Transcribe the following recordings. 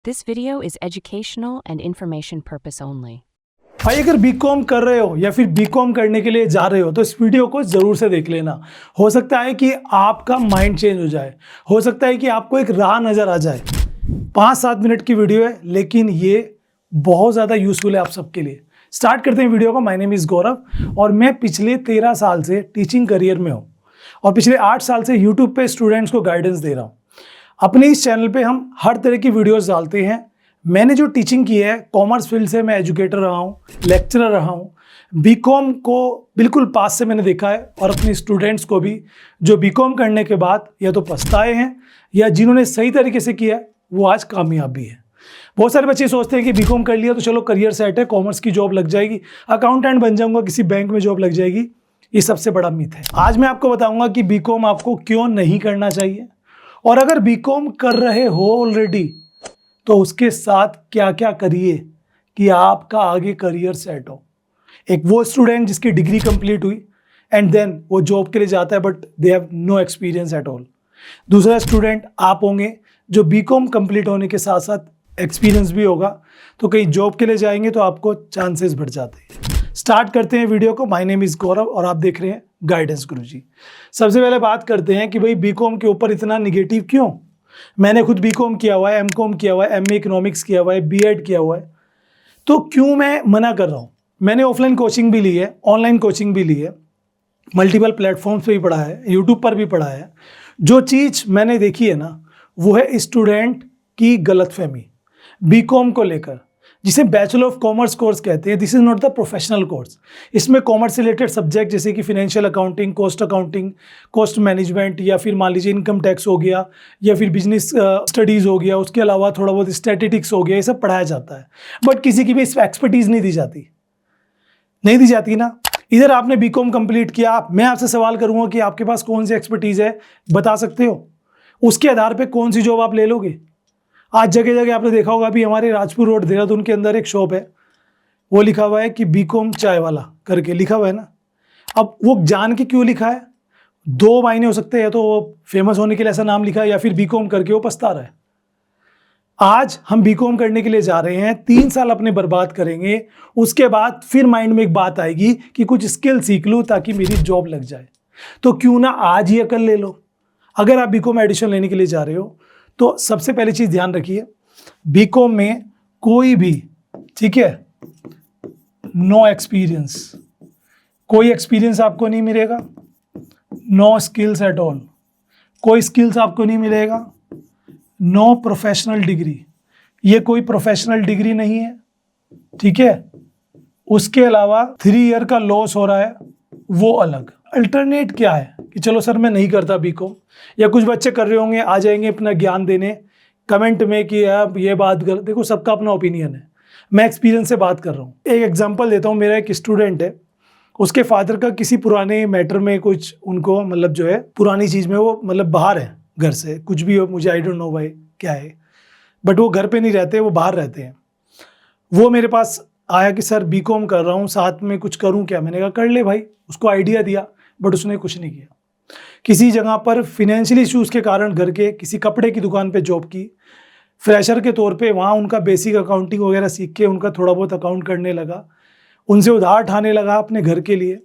This video is educational and information purpose only. भाई अगर BCom कर रहे हो या फिर बीकॉम करने के लिए जा रहे हो तो इस वीडियो को ज़रूर से देख लेना। हो सकता है कि आपका माइंड चेंज हो जाए, हो सकता है कि आपको एक राह नज़र आ जाए। 5-7 मिनट की वीडियो है लेकिन ये बहुत ज़्यादा यूज़फुल है आप सबके लिए। स्टार्ट करते हैं वीडियो को। माय नेम इज़ गौरव और मैं पिछले 13 साल से टीचिंग करियर में हूँ और पिछले 8 साल से यूट्यूब पे स्टूडेंट्स को गाइडेंस दे रहा हूँ। अपने इस चैनल पे हम हर तरह की वीडियोस डालते हैं। मैंने जो टीचिंग की है, कॉमर्स फील्ड से मैं एजुकेटर रहा हूँ, लेक्चरर रहा हूँ। बीकॉम को बिल्कुल पास से मैंने देखा है और अपने स्टूडेंट्स को भी जो बीकॉम करने के बाद या तो पछताए हैं या जिन्होंने सही तरीके से किया है वो आज कामयाब भी है। बहुत सारे बच्चे सोचते हैं कि बीकॉम कर लिया तो चलो करियर सेट है, कॉमर्स की जॉब लग जाएगी, अकाउंटेंट बन जाऊंगा, किसी बैंक में जॉब लग जाएगी। ये सबसे बड़ा मिथ है। आज मैं आपको बताऊंगा कि बीकॉम आपको क्यों नहीं करना चाहिए और अगर बीकॉम कर रहे हो ऑलरेडी तो उसके साथ क्या क्या करिए कि आपका आगे करियर सेट हो। एक वो स्टूडेंट जिसकी डिग्री कंप्लीट हुई एंड देन वो जॉब के लिए जाता है but they have no experience at all. दूसरा स्टूडेंट आप होंगे जो बीकॉम कंप्लीट होने के साथ साथ एक्सपीरियंस भी होगा, तो कहीं जॉब के लिए जाएंगे तो आपको चांसेस बढ़ जाते हैं। स्टार्ट करते हैं वीडियो को। माय नेम इज़ गौरव और आप देख रहे हैं गाइडेंस गुरुजी। सबसे पहले बात करते हैं कि भाई बीकॉम के ऊपर इतना निगेटिव क्यों। मैंने खुद बीकॉम किया हुआ है, एमकॉम किया हुआ है, एमए इकोनॉमिक्स किया हुआ है, बीएड किया हुआ है, तो क्यों मैं मना कर रहा हूँ। मैंने ऑफलाइन कोचिंग भी ली है, ऑनलाइन कोचिंग भी ली है, मल्टीपल प्लेटफॉर्म्स पे भी पढ़ा है, यूट्यूब पर भी पढ़ा है। जो चीज़ मैंने देखी है ना वो है स्टूडेंट की गलतफहमी बीकॉम को लेकर, जिसे बैचलर ऑफ कॉमर्स कोर्स कहते हैं। This is not the professional course. इसमें कॉमर्स से रिलेटेड सब्जेक्ट जैसे कि फिनेंशियल अकाउंटिंग, कॉस्ट मैनेजमेंट या फिर मान लीजिए इनकम टैक्स हो गया या फिर बिजनेस स्टडीज़ हो गया, उसके अलावा थोड़ा बहुत स्टैटिस्टिक्स हो गया, ये सब पढ़ाया जाता है। बट किसी की भी इस एक्सपर्टीज़ नहीं दी जाती ना। इधर आपने बीकॉम कंप्लीट किया, मैं आपसे सवाल करूँगा कि आपके पास कौन सी एक्सपर्टीज़ है, बता सकते हो? उसके आधार पर कौन सी जॉब आप ले लोगे। आज जगह जगह आपने देखा होगा, अभी हमारे राजपुर रोड देहरादून के अंदर एक शॉप है, वो लिखा हुआ है कि बीकॉम चाय वाला करके लिखा हुआ है ना। अब वो जान के क्यों लिखा है, 2 मायने हो सकते हैं, या तो वो फेमस होने के लिए ऐसा नाम लिखा है या फिर बीकॉम करके वो पछता रहा है। आज हम बीकॉम करने के लिए जा रहे हैं, 3 साल अपने बर्बाद करेंगे, उसके बाद फिर माइंड में एक बात आएगी कि कुछ स्किल सीख लूँ ताकि मेरी जॉब लग जाए। तो क्यों ना आज ही अकल ले लो। अगर आप बीकॉम एडिशन लेने के लिए जा रहे हो तो सबसे पहली चीज़ ध्यान रखिए, बीकॉम में कोई भी, ठीक है, नो एक्सपीरियंस, कोई एक्सपीरियंस आपको नहीं मिलेगा, नो स्किल्स एट ऑल, कोई स्किल्स आपको नहीं मिलेगा, नो प्रोफेशनल डिग्री, ये कोई प्रोफेशनल डिग्री नहीं है, ठीक है। उसके अलावा 3 ईयर का लॉस हो रहा है वो अलग। अल्टरनेट क्या है कि चलो सर मैं नहीं करता बीकॉम, या कुछ बच्चे कर रहे होंगे, आ जाएंगे अपना ज्ञान देने कमेंट में कि आप ये बात गलत। देखो सबका अपना ओपिनियन है, मैं एक्सपीरियंस से बात कर रहा हूँ। एक एग्जांपल देता हूँ, मेरा एक स्टूडेंट है, उसके फादर का किसी पुराने मैटर में कुछ उनको मतलब जो है पुरानी चीज़ में वो मतलब बाहर है घर से, कुछ भी हो मुझे आई डोंट नो भाई क्या है, बट वो घर पे नहीं रहते, वो बाहर रहते हैं। वो मेरे पास आया कि सर बीकॉम कर रहा हूँ, साथ में कुछ करूँ क्या। मैंने कहा कर ले भाई, उसको आइडिया दिया बट उसने कुछ नहीं किया। किसी जगह पर फिनेंशियल इश्यूज़ के कारण घर के किसी कपड़े की दुकान पे जॉब की, फ्रेशर के तौर पे वहाँ उनका बेसिक अकाउंटिंग वगैरह सीख के उनका थोड़ा बहुत अकाउंट करने लगा, उनसे उधार उठाने लगा अपने घर के लिए।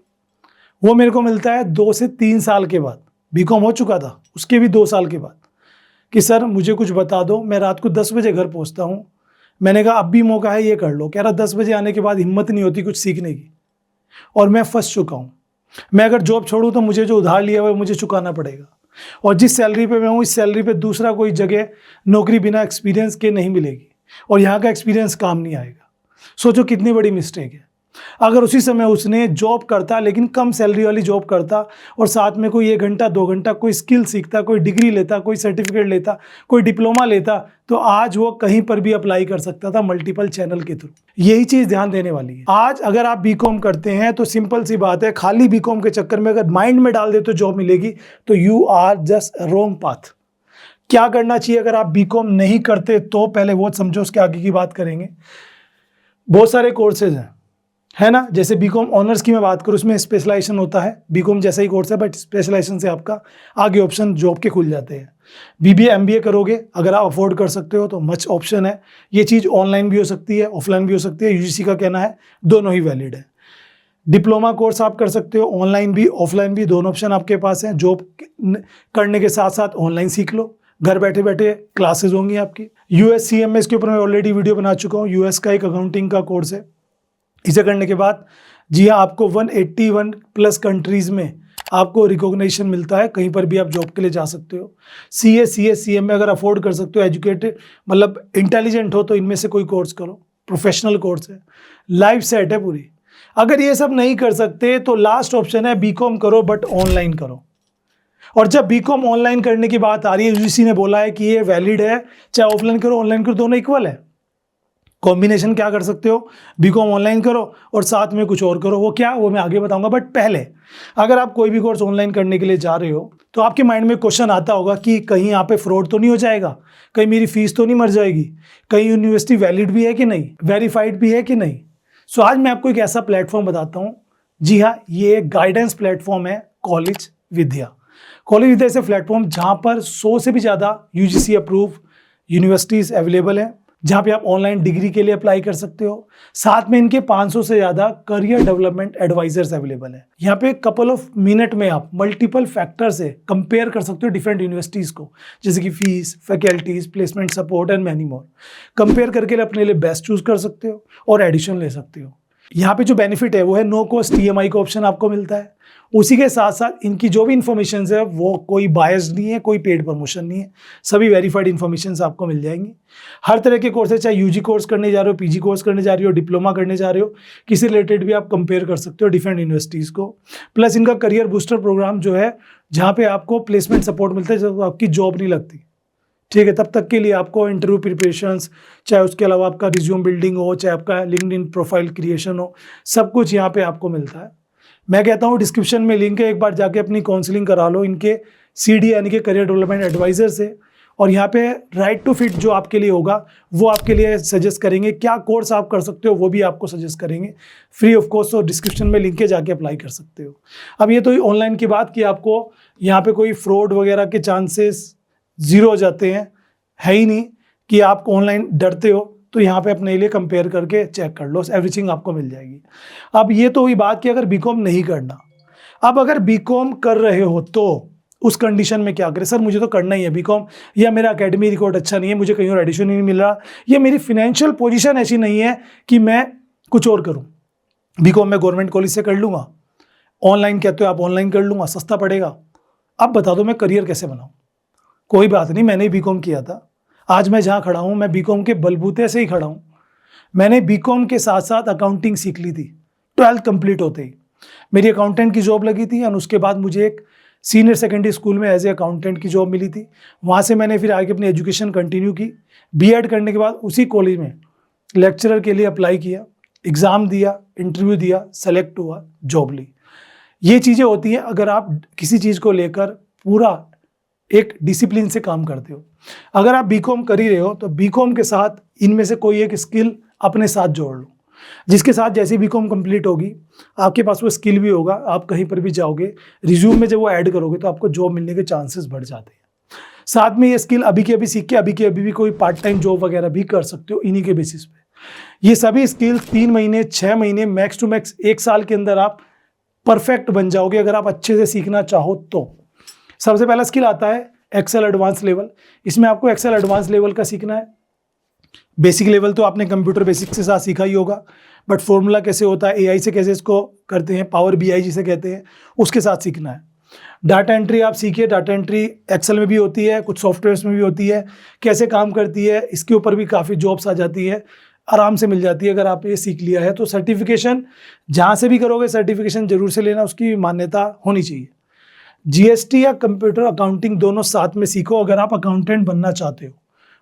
वो मेरे को मिलता है 2 से 3 साल के बाद, बीकॉम हो चुका था उसके भी 2 साल के बाद, कि सर मुझे कुछ बता दो, मैं रात को 10 बजे घर पहुँचता हूँ। मैंने कहा अब भी मौका है, ये कर लो। कह रहा 10 बजे आने के बाद हिम्मत नहीं होती कुछ सीखने की और मैं फंस चुका हूँ। मैं अगर जॉब छोड़ूँ तो मुझे जो उधार लिया हुआ है मुझे चुकाना पड़ेगा, और जिस सैलरी पे मैं हूँ इस सैलरी पे दूसरा कोई जगह नौकरी बिना एक्सपीरियंस के नहीं मिलेगी और यहाँ का एक्सपीरियंस काम नहीं आएगा। सोचो कितनी बड़ी मिस्टेक है। अगर उसी समय उसने जॉब करता, लेकिन कम सैलरी वाली जॉब करता और साथ में कोई 1 घंटा 2 घंटा कोई स्किल सीखता, कोई डिग्री लेता, कोई सर्टिफिकेट लेता, कोई डिप्लोमा लेता, तो आज वो कहीं पर भी अप्लाई कर सकता था मल्टीपल चैनल के थ्रू। यही चीज़ ध्यान देने वाली है। आज अगर आप बीकॉम करते हैं तो सिंपल सी बात है, खाली बीकॉम के चक्कर में अगर माइंड में डाल दे तो जॉब मिलेगी, तो you are just wrong path. क्या करना चाहिए अगर आप बीकॉम नहीं करते तो पहले वो समझो, उसके आगे की बात करेंगे। बहुत सारे कोर्सेज हैं, है ना। जैसे बीकॉम ऑनर्स की मैं बात करूँ, उसमें स्पेशलाइजेशन होता है, बीकॉम जैसा ही कोर्स है बट स्पेशलाइजेशन से आपका आगे ऑप्शन जॉब के खुल जाते हैं। बीबीए एमबीए करोगे अगर आप अफोर्ड कर सकते हो तो मच ऑप्शन है। ये चीज़ ऑनलाइन भी हो सकती है, ऑफलाइन भी हो सकती है, यूजीसी का कहना है दोनों ही वैलिड है। डिप्लोमा कोर्स आप कर सकते हो, ऑनलाइन भी ऑफलाइन भी, दोनों ऑप्शन आपके पास हैं। जॉब करने के साथ साथ ऑनलाइन सीख लो, घर बैठे बैठे क्लासेस होंगी आपकी। यूएस सीएमएस के ऊपर मैं ऑलरेडी वीडियो बना चुका हूँ। यूएस का एक अकाउंटिंग का कोर्स है। इसे करने के बाद जी हाँ, आपको 181 प्लस कंट्रीज में आपको रिकॉग्निशन मिलता है, कहीं पर भी आप जॉब के लिए जा सकते हो। सीएम में अगर अफोर्ड कर सकते हो, एजुकेटेड मतलब इंटेलिजेंट हो तो इनमें से कोई कोर्स करो, प्रोफेशनल कोर्स है, लाइफ सेट है पूरी। अगर ये सब नहीं कर सकते तो लास्ट ऑप्शन है बीकॉम करो बट ऑनलाइन करो। और जब बीकॉम ऑनलाइन करने की बात आ रही है, यूजीसी ने बोला है कि ये वैलिड है, चाहे ऑफलाइन करो ऑनलाइन करो, दोनों इक्वल है। कॉम्बिनेशन क्या कर सकते हो, बीकॉम ऑनलाइन करो और साथ में कुछ और करो, वो क्या, वो मैं आगे बताऊंगा। बट पहले अगर आप कोई भी कोर्स ऑनलाइन करने के लिए जा रहे हो तो आपके माइंड में क्वेश्चन आता होगा कि कहीं यहाँ पे फ्रॉड तो नहीं हो जाएगा, कहीं मेरी फीस तो नहीं मर जाएगी, कहीं यूनिवर्सिटी वैलिड भी है कि नहीं, वेरीफाइड भी है कि नहीं। सो आज मैं आपको एक ऐसा प्लेटफॉर्म बताता हूँ। जी हाँ, ये एक गाइडेंस प्लेटफॉर्म है, कॉलेज विद्या। कॉलेज विद्या ऐसे प्लेटफॉर्म जहाँ पर 100 से भी ज़्यादा यूजीसी अप्रूव यूनिवर्सिटीज़ अवेलेबल हैं, जहाँ पे आप ऑनलाइन डिग्री के लिए अप्लाई कर सकते हो। साथ में इनके 500 से ज़्यादा करियर डेवलपमेंट एडवाइजर्स अवेलेबल है। यहाँ पे कपल ऑफ मिनट में आप मल्टीपल फैक्टर से कंपेयर कर सकते हो डिफरेंट यूनिवर्सिटीज़ को, जैसे कि fees, faculties, placement support and many more. Compare करके अपने लिए बेस्ट चूज कर सकते हो और एडिशन ले सकते हो। यहाँ पे जो बेनिफिट है वो है नो कॉस्ट ईएमआई का ऑप्शन आपको मिलता है। उसी के साथ साथ इनकी जो भी इन्फॉर्मेशन है वो कोई बायस्ड नहीं है, कोई पेड प्रमोशन नहीं है, सभी वेरीफाइड इन्फॉर्मेशन आपको मिल जाएंगी। हर तरह के कोर्सेज, चाहे यूजी कोर्स करने जा रहे हो, पीजी कोर्स करने जा रहे हो, डिप्लोमा करने जा रहे हो, किसी रिलेटेड भी आप कंपेयर कर सकते हो डिफरेंट यूनिवर्सिटीज़ को। प्लस इनका करियर बूस्टर प्रोग्राम जो है, जहाँ पे आपको प्लेसमेंट सपोर्ट मिलता है जब आपकी जॉब नहीं लगती, ठीक है, तब तक के लिए आपको इंटरव्यू प्रिपरेशंस, चाहे उसके अलावा आपका रिज्यूम बिल्डिंग हो, चाहे आपका लिंक्डइन प्रोफाइल क्रिएशन हो, सब कुछ यहाँ पे आपको मिलता है। मैं कहता हूँ डिस्क्रिप्शन में लिंक है, एक बार जाके अपनी काउंसलिंग करा लो इनके सीडी यानी कि करियर डेवलपमेंट एडवाइजर से। और यहाँ पे राइट टू फिट जो आपके लिए होगा वो आपके लिए सजेस्ट करेंगे, क्या कोर्स आप कर सकते हो वो भी आपको सजेस्ट करेंगे फ्री ऑफ कॉस्ट। और डिस्क्रिप्शन में लिंक है, जाके अप्लाई कर सकते हो। अब ये तो ऑनलाइन की बात की, आपको यहाँ पे कोई फ्रॉड वगैरह के चांसेस जीरो हो जाते हैं, है ही नहीं कि आप ऑनलाइन डरते हो, तो यहाँ पे अपने लिए कंपेयर करके चेक कर लो, एवरीथिंग आपको मिल जाएगी। अब ये तो हुई बात कि अगर बीकॉम नहीं करना। अब अगर बीकॉम कर रहे हो तो उस कंडीशन में क्या करें। सर मुझे तो करना ही है बीकॉम, या मेरा एकेडमी रिकॉर्ड अच्छा नहीं है, मुझे कहीं और एडिशन नहीं मिल रहा, या मेरी फाइनेंशियल पोजीशन ऐसी नहीं है कि मैं कुछ और करूँ। बीकॉम मैं गवर्नमेंट कॉलेज से कर लूँगा, ऑनलाइन कहते हो आप ऑनलाइन कर लूँगा, सस्ता पड़ेगा। अब बता दो मैं करियर कैसे बनाऊँ। कोई बात नहीं, मैंने बीकॉम किया था, आज मैं जहाँ खड़ा हूँ मैं बीकॉम के बलबूते से ही खड़ा हूँ। मैंने बीकॉम के साथ साथ अकाउंटिंग सीख ली थी 12th कंप्लीट होते ही। मेरी अकाउंटेंट की जॉब लगी थी और उसके बाद मुझे एक सीनियर सेकेंडरी स्कूल में एज ए अकाउंटेंट की जॉब मिली थी। वहाँ से मैंने फिर आगे अपनी एजुकेशन कंटिन्यू की। बीएड करने के बाद उसी कॉलेज में लेक्चरर के लिए अप्लाई किया, एग्ज़ाम दिया, इंटरव्यू दिया, सेलेक्ट हुआ, जॉब ली। ये चीज़ें होती हैं अगर आप किसी चीज़ को लेकर पूरा एक डिसिप्लिन से काम करते हो। अगर आप बीकॉम कर ही रहे हो तो बीकॉम के साथ इनमें से कोई एक स्किल अपने साथ जोड़ लो, जिसके साथ जैसे बीकॉम कंप्लीट होगी आपके पास वो स्किल भी होगा, आप कहीं पर भी जाओगे, रिज्यूम में जब वो ऐड करोगे तो आपको जॉब मिलने के चांसेस बढ़ जाते हैं। साथ में ये स्किल अभी के अभी सीख के अभी के अभी भी कोई पार्ट टाइम जॉब वगैरह भी कर सकते हो इन्हीं के बेसिस पे। ये सभी स्किल्स 3 महीने 6 महीने मैक्स टू मैक्स 1 साल के अंदर आप परफेक्ट बन जाओगे अगर आप अच्छे से सीखना चाहो तो। सबसे पहला स्किल आता है एक्सेल एडवांस लेवल। इसमें आपको एक्सेल एडवांस लेवल का सीखना है। बेसिक लेवल तो आपने कंप्यूटर बेसिक्स के साथ सीखा ही होगा, बट फॉर्मूला कैसे होता है, एआई से कैसे इसको करते हैं, पावर बीआई जिसे कहते हैं, उसके साथ सीखना है। डाटा एंट्री आप सीखिए, डाटा एंट्री एक्सेल में भी होती है, कुछ सॉफ्टवेयर्स में भी होती है, कैसे काम करती है इसके ऊपर भी काफ़ी जॉब्स आ जाती है, आराम से मिल जाती है अगर आप ये सीख लिया है तो। सर्टिफिकेशन जहाँ से भी करोगे सर्टिफिकेशन जरूर से लेना, उसकी मान्यता होनी चाहिए। जीएसटी या कंप्यूटर अकाउंटिंग दोनों साथ में सीखो अगर आप अकाउंटेंट बनना चाहते हो।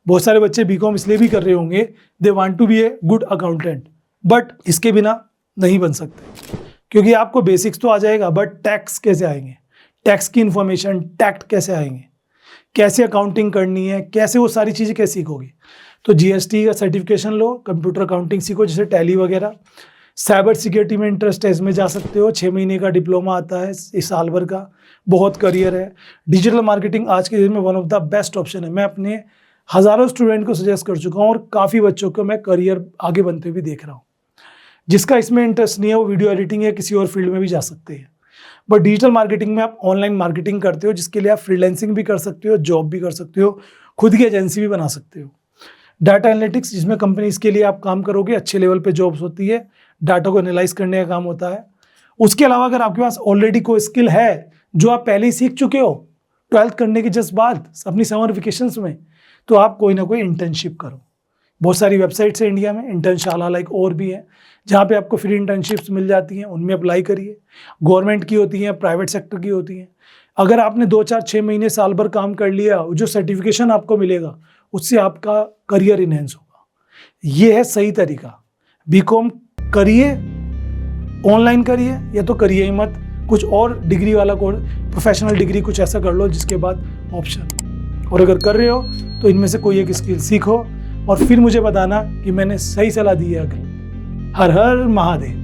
बहुत सारे बच्चे बीकॉम इसलिए भी कर रहे होंगे, they want to be a good accountant, but इसके बिना नहीं बन सकते क्योंकि आपको बेसिक्स तो आ जाएगा, बट टैक्स कैसे आएंगे, टैक्स की इंफॉर्मेशन, टैक्स कैसे आएंगे, कैसे अकाउंटिंग करनी है, कैसे वो सारी चीज़ें कैसे सीखोगे। तो जीएसटी का सर्टिफिकेशन लो, कंप्यूटर अकाउंटिंग सीखो जैसे टैली वगैरह। साइबर सिक्योरिटी में इंटरेस्ट है, इसमें जा सकते हो। 6 महीने का डिप्लोमा आता है, इस साल भर का, बहुत करियर है। डिजिटल मार्केटिंग आज के दिन में one of the best option है। मैं अपने हज़ारों स्टूडेंट को सजेस्ट कर चुका हूँ और काफ़ी बच्चों को मैं करियर आगे बनते हुए भी देख रहा हूँ। जिसका इसमें इंटरेस्ट नहीं है वो वीडियो एडिटिंग या किसी और फील्ड में भी जा सकते हैं। बट डिजिटल मार्केटिंग में आप ऑनलाइन मार्केटिंग करते हो, जिसके लिए आप फ्रीलांसिंग भी कर सकते हो, जॉब भी कर सकते हो, खुद की एजेंसी भी बना सकते हो। डाटा एनालिटिक्स, जिसमें कंपनीज के लिए आप काम करोगे, अच्छे लेवल पे जॉब्स होती है, डाटा को एनालाइज करने का काम होता है। उसके अलावा अगर आपके पास ऑलरेडी कोई स्किल है जो आप पहले ही सीख चुके हो 12th करने के जस्ट बाद अपनी समर वेकेशंस में, तो आप कोई ना कोई इंटर्नशिप करो। बहुत सारी वेबसाइट्स हैं इंडिया में, इंटर्नशाला लाइक और भी है, जहाँ पे आपको फ्री इंटर्नशिप्स मिल जाती हैं, उनमें अप्लाई करिए। गवर्नमेंट की होती हैं, प्राइवेट सेक्टर की होती हैं। अगर आपने 2, 4, 6 महीने, साल भर काम कर लिया, जो सर्टिफिकेशन आपको मिलेगा उससे आपका करियर इनहेंस होगा। ये है सही तरीका। बीकॉम करिए, ऑनलाइन करिए, या तो करिए ही मत, कुछ और डिग्री वाला कोर्स, प्रोफेशनल डिग्री कुछ ऐसा कर लो जिसके बाद ऑप्शन। और अगर कर रहे हो तो इनमें से कोई एक स्किल सीखो और फिर मुझे बताना कि मैंने सही सलाह दी है। हर हर महादेव।